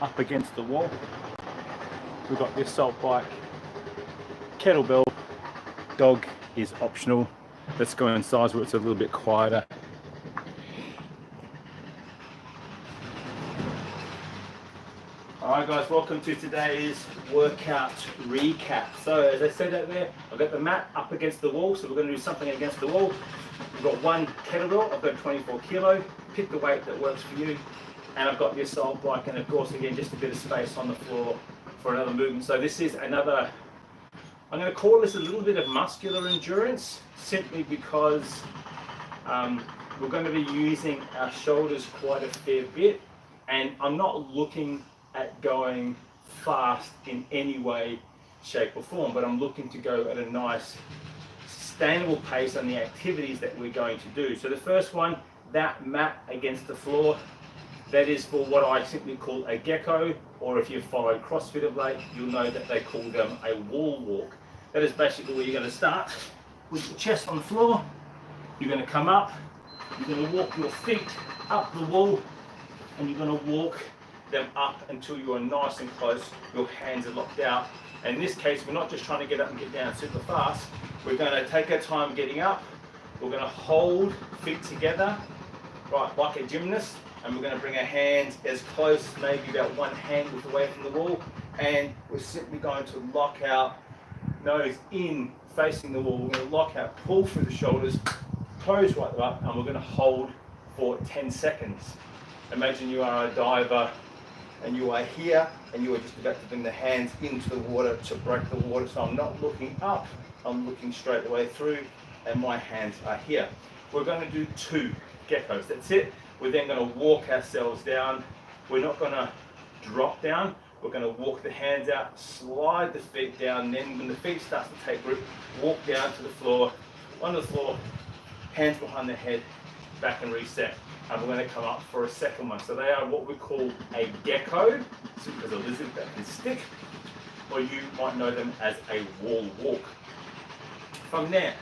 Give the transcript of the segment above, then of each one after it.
up against the wall. We've got the assault bike, kettlebell, dog is optional. Let's go inside where it's a little bit quieter. Alright guys, welcome to today's workout recap. So as I said out there, I've got the mat up against the wall, so we're going to do something against the wall. We've got one kettlebell, I've got 24 kilo, pick the weight that works for you, and I've got the assault bike, and of course again just a bit of space on the floor for another movement. So this is another, I'm going to call this a little bit of muscular endurance, simply because we're going to be using our shoulders quite a fair bit, and I'm not looking at going fast in any way, shape or form, but I'm looking to go at a nice sustainable pace on the activities that we're going to do. So the first one, that mat against the floor, that is for what I simply call a gecko, or if you've followed CrossFit of late, you'll know that they call them a wall walk. That is basically where you're going to start with your chest on the floor. You're going to come up, you're going to walk your feet up the wall, and you're going to walk them up until you are nice and close, your hands are locked out. And in this case, we're not just trying to get up and get down super fast, we're going to take our time getting up, we're going to hold feet together, right, like a gymnast, and we're going to bring our hands as close, maybe about one hand width away from the wall, and we're simply going to lock out, nose in, facing the wall. We're going to lock out, pull through the shoulders, toes right up, and we're going to hold for 10 seconds. Imagine you are a diver and you are here and you are just about to bring the hands into the water to break the water. So I'm not looking up, I'm looking straight away through, and my hands are here. We're going to do 2 geckos, that's it. We're then going to walk ourselves down. We're not going to drop down, we're going to walk the hands out, slide the feet down, then when the feet start to take grip, walk down to the floor, on the floor, hands behind the head, back and reset. And we're going to come up for a second one. So they are what we call a gecko, because a lizard that can stick, or you might know them as a wall walk. From there,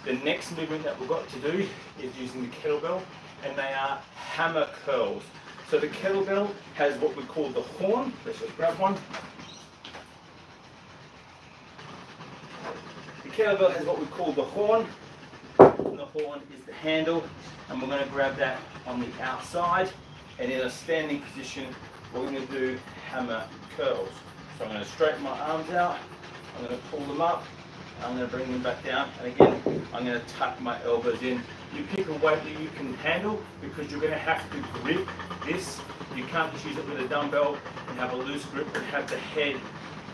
the next movement that we've got to do is using the kettlebell, and they are hammer curls. So the kettlebell has what we call the horn. Let's just grab one. The kettlebell has what we call the horn. The horn is the handle, and we're going to grab that on the outside, and in a standing position we're going to do hammer curls. So I'm going to straighten my arms out, I'm going to pull them up, I'm going to bring them back down, and again I'm going to tuck my elbows in. You pick a weight that you can handle, because you're going to have to grip this. You can't just use it with a dumbbell and have a loose grip and have the head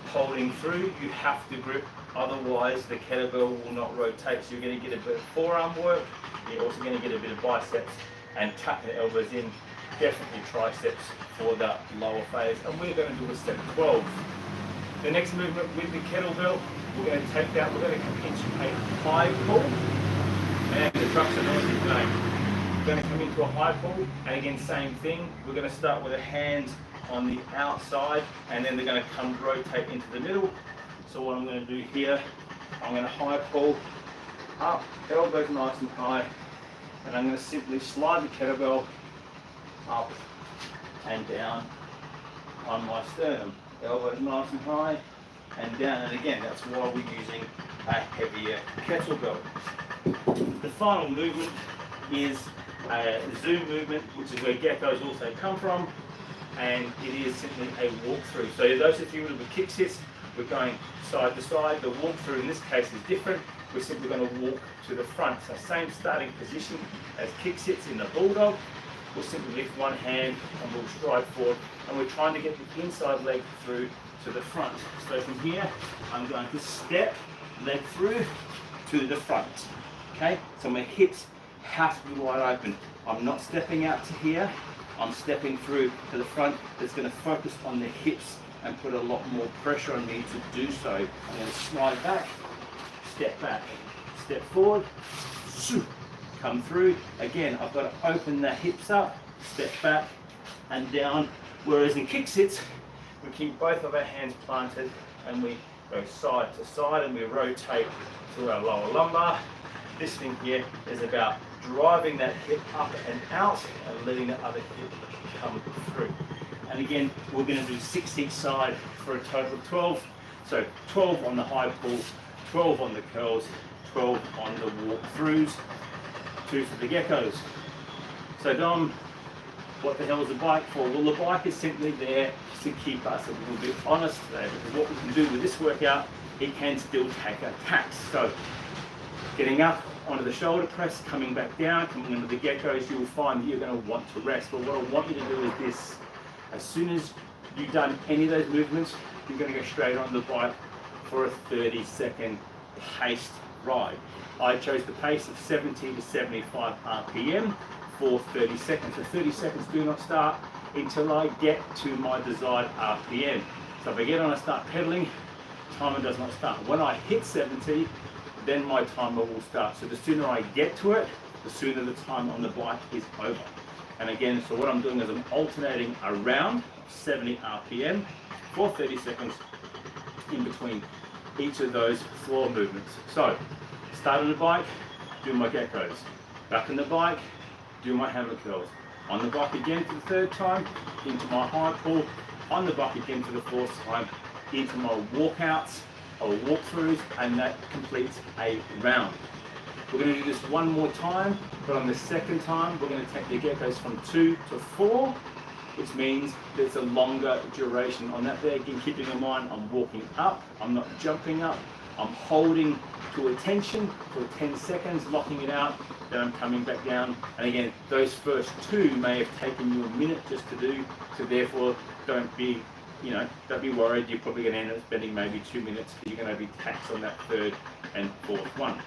holding through. You have to grip, otherwise the kettlebell will not rotate. So you're going to get a bit of forearm work, you're also going to get a bit of biceps, and tuck the elbows in, definitely triceps for the lower phase. And we're going to do a step 12. The next movement with the kettlebell, we're going to take that, we're going to come into a high pull, and the trucks are noisy today. We're going to come into a high pull, and again same thing, we're going to start with the hands on the outside, and then they're going to come rotate into the middle. So what I'm going to do here, I'm going to high pull up, elbows nice and high, and I'm going to simply slide the kettlebell up and down on my sternum. Elbows nice and high and down, and again that's why we're using a heavier kettlebell. The final movement is a zoom movement, which is where geckos also come from, and it is simply a walkthrough. So those of you with kick sits, we're going side to side. The walkthrough in this case is different. We're simply going to walk to the front. So same starting position as kick sits in the bulldog. We'll simply lift one hand and we'll stride forward, and we're trying to get the inside leg through to the front. So from here, I'm going to step leg through to the front. Okay, so my hips have to be wide open. I'm not stepping out to here, I'm stepping through to the front. That's going to focus on the hips and put a lot more pressure on me to do so. I'm going to slide back, step forward, come through. Again, I've got to open the hips up, step back and down. Whereas in kick sits, we keep both of our hands planted and we go side to side and we rotate through our lower lumbar. This thing here is about driving that hip up and out and letting the other hip come through. And again, we're going to do 6 each side for a total of 12. So 12 on the high pull, 12 on the curls, 12 on the walk-throughs, 2 for the geckos. So Dom, what the hell is the bike for? Well, the bike is simply there to keep us a little bit honest today, because what we can do with this workout, it can still take a tax. So getting up onto the shoulder press, coming back down, coming into the geckos, you'll find that you're going to want to rest. But what I want you to do is this: as soon as you've done any of those movements, you're going to go straight on the bike for a 30-second paced ride. I chose the pace of 70 to 75 RPM for 30 seconds. So 30 seconds do not start until I get to my desired RPM. So if I get on and start pedaling, timer does not start. When I hit 70, then my timer will start. So the sooner I get to it, the sooner the time on the bike is over. And again, so what I'm doing is I'm alternating around 70 RPM for 30 seconds in between each of those floor movements. So start on the bike, do my geckos. Back on the bike, do my hammer curls. On the bike again for the third time, into my high pull. On the bike again for the fourth time, into my walkouts or walkthroughs, and that completes a round. We're going to do this one more time, but on the second time, we're going to take the geckos from 2 to 4, which means there's a longer duration on that there. Again, keeping in mind, I'm walking up, I'm not jumping up, I'm holding to attention for 10 seconds, locking it out, then I'm coming back down. And again, those first 2 may have taken you a minute just to do, so therefore don't be worried. You're probably going to end up spending maybe 2 minutes, because you're going to be taxed on that third and fourth one.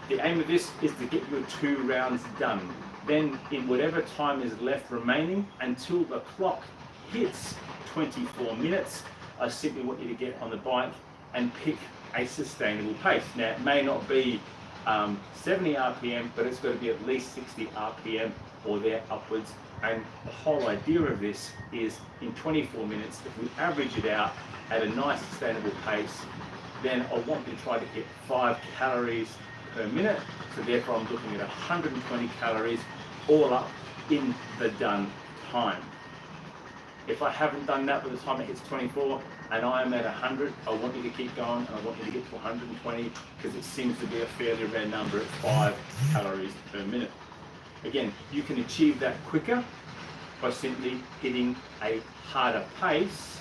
The aim of this is to get your 2 rounds done. Then in whatever time is left remaining until the clock hits 24 minutes, I simply want you to get on the bike and pick a sustainable pace. Now, it may not be 70 RPM, but it's got to be at least 60 RPM or there upwards. And the whole idea of this is in 24 minutes, if we average it out at a nice sustainable pace, then I want you to try to hit 5 calories per minute. So therefore I'm looking at 120 calories all up in the done time. If I haven't done that by the time it hits 24 and I am at 100, I want you to keep going, and I want you to get to 120, because it seems to be a fairly rare number at 5 calories per minute. Again, you can achieve that quicker by simply hitting a harder pace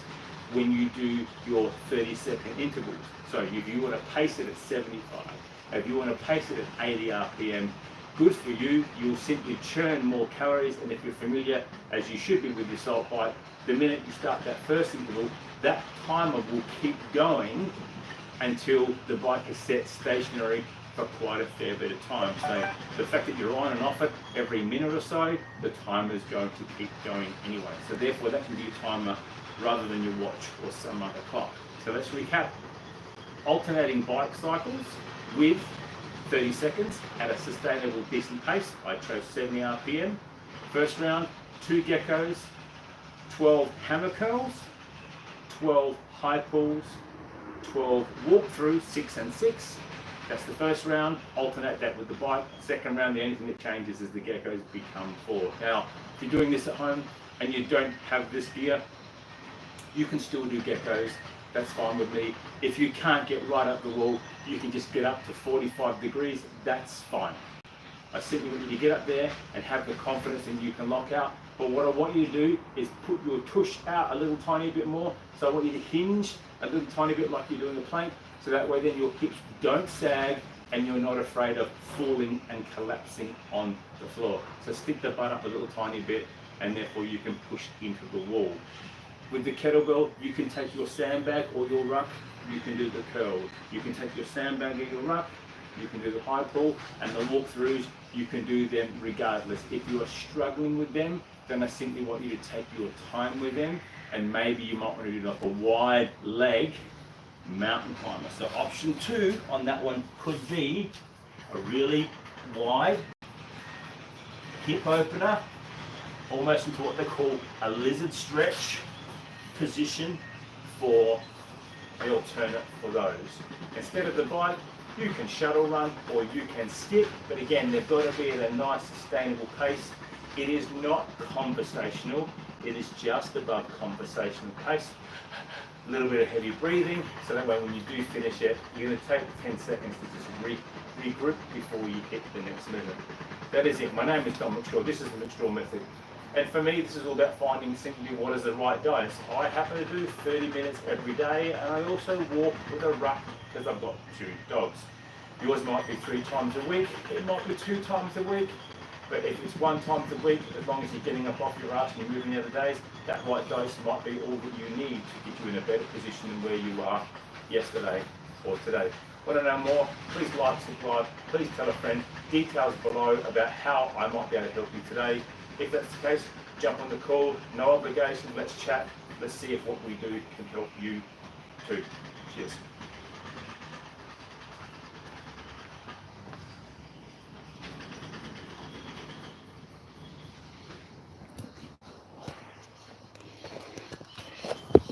when you do your 30-second intervals. So if you want to pace it at 75, if you want to pace it at 80 RPM, good for you. You'll simply churn more calories, and if you're familiar, as you should be with your salt bike, the minute you start that first interval, that timer will keep going until the bike is set stationary for quite a fair bit of time. So the fact that you're on and off it every minute or so, the timer is going to keep going anyway. So therefore that can be your timer rather than your watch or some other clock. So let's recap. Alternating bike cycles with 30 seconds at a sustainable decent pace. I chose 70 RPM. First round, 2 geckos, 12 hammer curls, 12 high pulls, 12 walk-throughs, 6 and 6. That's the first round. Alternate that with the bike. Second round, the only thing that changes is the geckos become 4. Now, if you're doing this at home and you don't have this gear, you can still do geckos. That's fine with me. If you can't get right up the wall, you can just get up to 45 degrees. That's fine. I simply want you to get up there and have the confidence that you can lock out. But what I want you to do is put your tush out a little tiny bit more. So I want you to hinge a little tiny bit like you're doing a plank. So that way then your hips don't sag and you're not afraid of falling and collapsing on the floor. So stick the butt up a little tiny bit, and therefore you can push into the wall. With the kettlebell, you can take your sandbag or your ruck, you can do the curl. You can take your sandbag or your ruck, you can do the high pull, and the walk-throughs, you can do them regardless. If you are struggling with them, then I simply want you to take your time with them, and maybe you might want to do like a wide leg mountain climber. So option 2 on that one could be a really wide hip opener, almost into what they call a lizard stretch position for the alternate for those. Instead of the bike, you can shuttle run or you can skip, but again, they've got to be at a nice sustainable pace. It is not conversational. it is just above conversational pace. A little bit of heavy breathing, so that way when you do finish it, you're going to take 10 seconds to just regroup before you hit the next movement. That is it. My name is Don McStraw. This is the McStraw Method. And for me, this is all about finding simply what is the right dose. I happen to do 30 minutes every day, and I also walk with a ruck because I've got 2 dogs. Yours might be 3 times a week, it might be 2 times a week, but if it's 1 time a week, as long as you're getting up off your ass and you're moving the other days, that right dose might be all that you need to get you in a better position than where you are yesterday or today. Want to know more? Please like, subscribe, please tell a friend. Details below about how I might be able to help you today. If that's the case, jump on the call, no obligation, let's chat, let's see if what we do can help you too. Cheers.